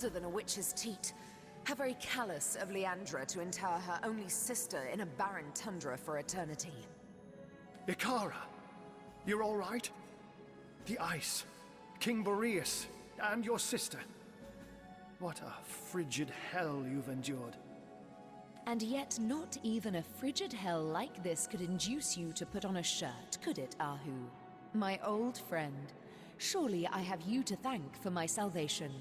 colder than a witch's teat. How very callous of Leandra to inter her only sister in a barren tundra for eternity. Ikara, you're all right? The ice, King Boreas, and your sister. What a frigid hell you've endured. And yet not even a frigid hell like this could induce you to put on a shirt, could it, Ahu? My old friend, surely I have you to thank for my salvation.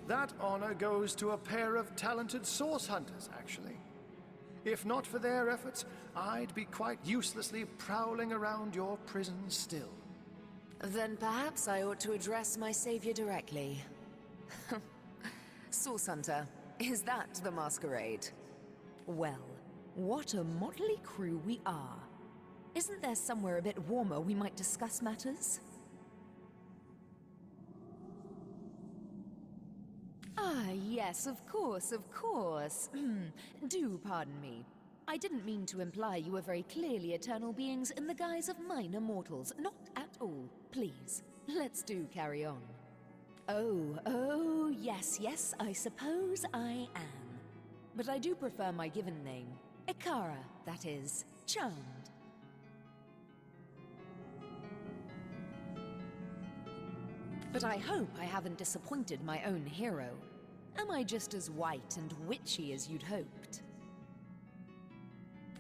That honor goes to a pair of talented source hunters, actually. If not for their efforts, I'd be quite uselessly prowling around your prison still. Then perhaps I ought to address my savior directly. Source Hunter, is that the masquerade? Well, what a motley crew we are. Isn't there somewhere a bit warmer we might discuss matters? Ah, yes, of course, of course. Do pardon me. I didn't mean to imply you were very clearly eternal beings in the guise of minor mortals. Not at all. Please, let's do carry on. Oh, yes, I suppose I am. But I do prefer my given name. Ikara, that is. Charmed. But I hope I haven't disappointed my own hero. Am I just as white and witchy as you'd hoped?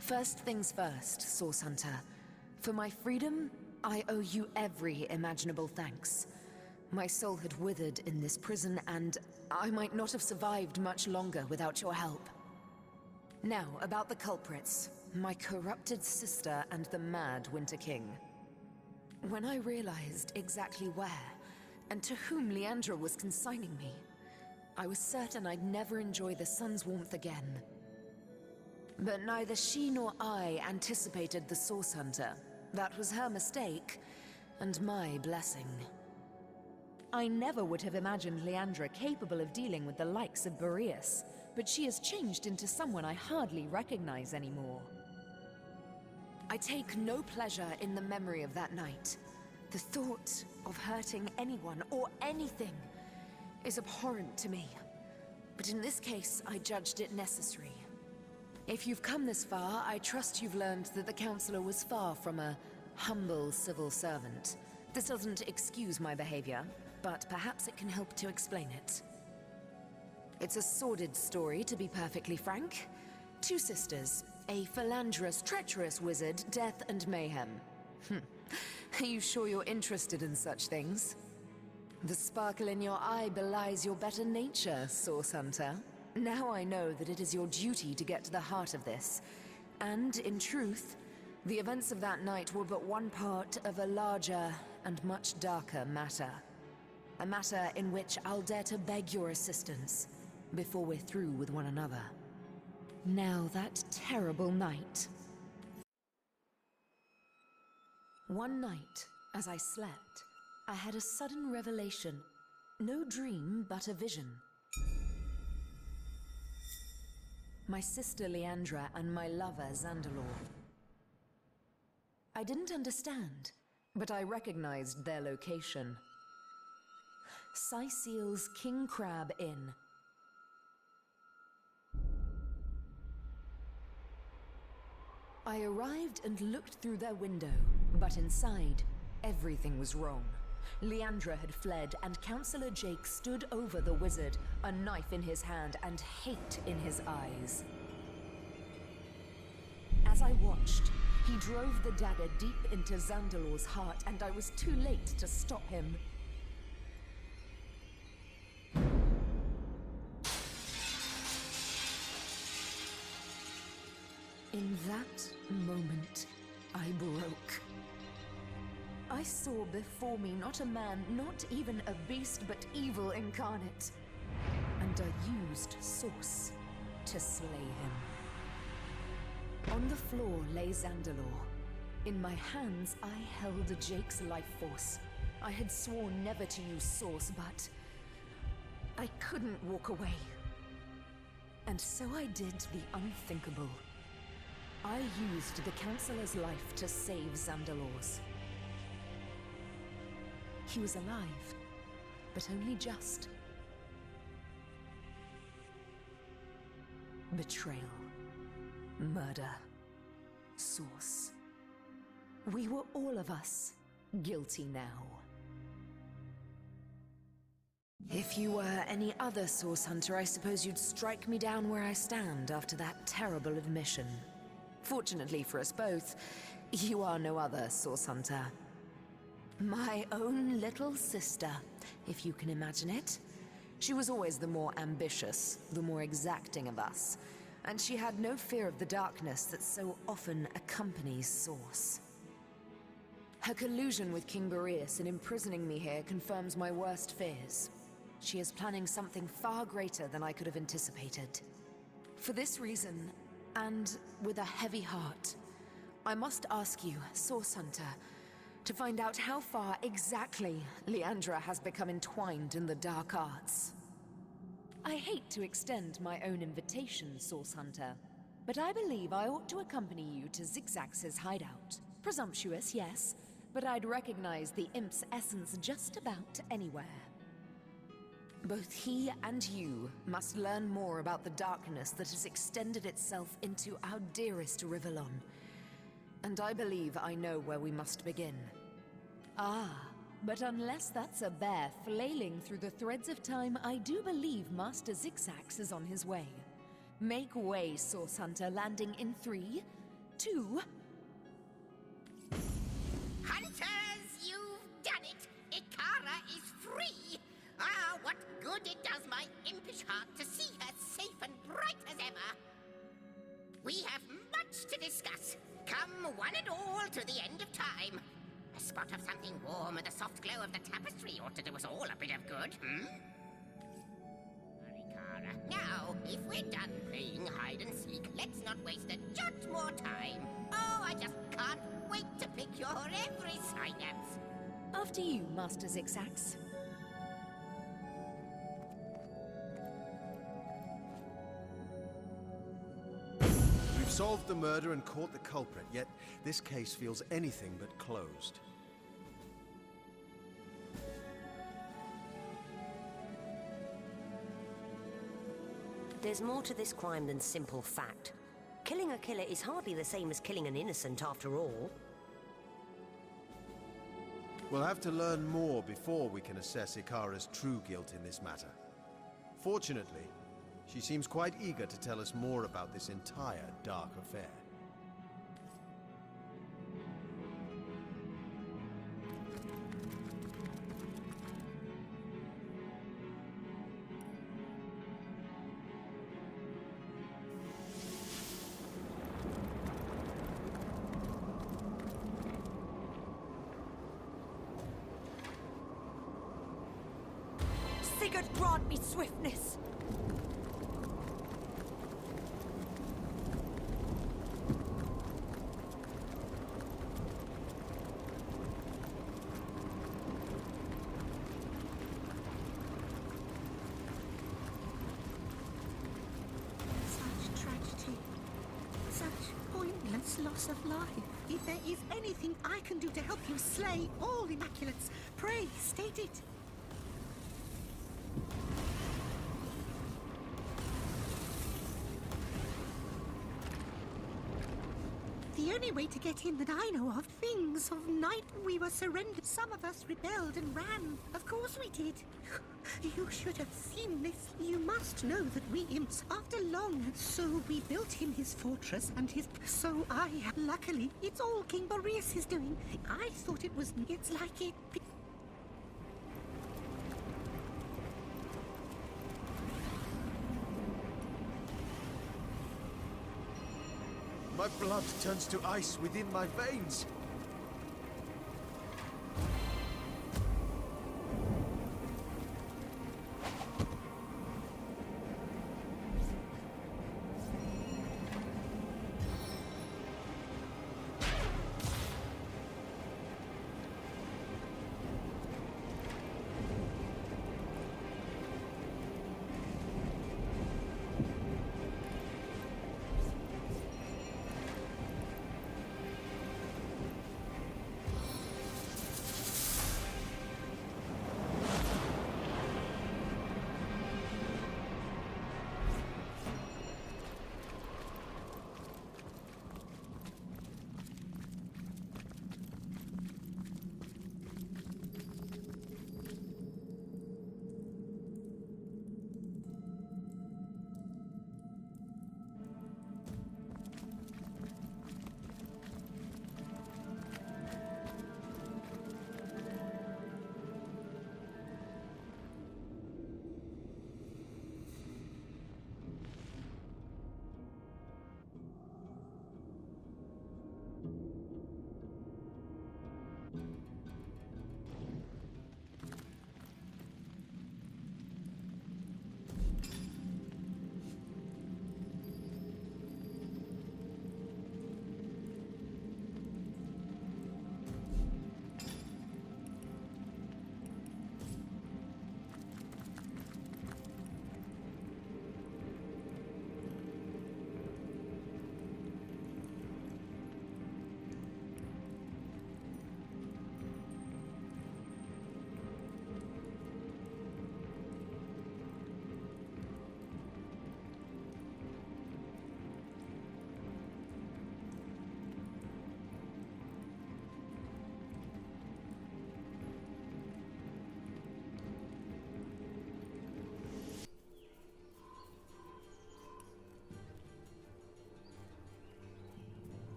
First things first, Source Hunter. For my freedom, I owe you every imaginable thanks. My soul had withered in this prison, and I might not have survived much longer without your help. Now, about the culprits. My corrupted sister and the mad Winter King. When I realized exactly where, and to whom Leandra was consigning me, I was certain I'd never enjoy the sun's warmth again. But neither she nor I anticipated the Source Hunter. That was her mistake, and my blessing. I never would have imagined Leandra capable of dealing with the likes of Boreas, but she has changed into someone I hardly recognize anymore. I take no pleasure in the memory of that night. The thought of hurting anyone or anything is abhorrent to me. But in this case, I judged it necessary. If you've come this far, I trust you've learned that the Counselor was far from a humble civil servant. This doesn't excuse my behavior, but perhaps it can help to explain it. It's a sordid story, to be perfectly frank. Two sisters, a philanderous, treacherous wizard, death and mayhem. Are you sure you're interested in such things? The sparkle in your eye belies your better nature, Source Hunter. Now I know that it is your duty to get to the heart of this. And, in truth, the events of that night were but one part of a larger and much darker matter. A matter in which I'll dare to beg your assistance before we're through with one another. Now that terrible night. One night, as I slept, I had a sudden revelation. No dream, but a vision. My sister Leandra and my lover Zandalor. I didn't understand, but I recognized their location. Syceel's King Crab Inn. I arrived and looked through their window, but inside, everything was wrong. Leandra had fled, and Counselor Jake stood over the wizard, a knife in his hand and hate in his eyes. As I watched, he drove the dagger deep into Zandalor's heart, and I was too late to stop him. In that moment, I broke. I saw before me not a man, not even a beast, but evil incarnate. And I used Source to slay him. On the floor lay Zandalor. In my hands, I held Jake's life force. I had sworn never to use Source, but I couldn't walk away. And so I did the unthinkable. I used the Counselor's life to save Zandalor's. He was alive, but only just. Betrayal. Murder. Source. We were all of us guilty now. If you were any other Source Hunter, I suppose you'd strike me down where I stand after that terrible admission. Fortunately for us both, you are no other Source Hunter. My own little sister, if you can imagine it. She was always the more ambitious, the more exacting of us, and she had no fear of the darkness that so often accompanies Source. Her collusion with King Boreas in imprisoning me here confirms my worst fears. She is planning something far greater than I could have anticipated. For this reason, and with a heavy heart, I must ask you, Source Hunter, to find out how far exactly Leandra has become entwined in the dark arts. I hate to extend my own invitation, Source Hunter, but I believe I ought to accompany you to Zigzax's hideout. Presumptuous, yes, but I'd recognize the imp's essence just about anywhere. Both he and you must learn more about the darkness that has extended itself into our dearest Rivellon. And I believe I know where we must begin. Ah, but unless that's a bear flailing through the threads of time, I do believe Master Zigzax is on his way. Make way, Source Hunter, landing in 3, 2... Hunters, you've done it! Ikara is free! Ah, what good it does my impish heart to see her safe and bright as ever! We have much to discuss. Come one and all to the end of time. A spot of something warm and the soft glow of the tapestry ought to do us all a bit of good, Ikara, now, if we're done playing hide and seek, let's not waste a jot more time. Oh, I just can't wait to pick your every synapse. After you, Master Zigzax. We've solved the murder and caught the culprit, yet this case feels anything but closed. There's more to this crime than simple fact. Killing a killer is hardly the same as killing an innocent, after all. We'll have to learn more before we can assess Ikara's true guilt in this matter. Fortunately, she seems quite eager to tell us more about this entire dark affair. Sigurd, grant me swiftness! Such tragedy. Such pointless loss of life. If there is anything I can do to help you slay all Immaculates, pray state it. The only way to get in that I know of, things of night we were surrendered. Some of us rebelled and ran. Of course we did. You should have seen this. You must know that we imps, after long, so we built him his fortress and his... So luckily, it's all King Boreas is doing. I thought it was... It's like it... My blood turns to ice within my veins.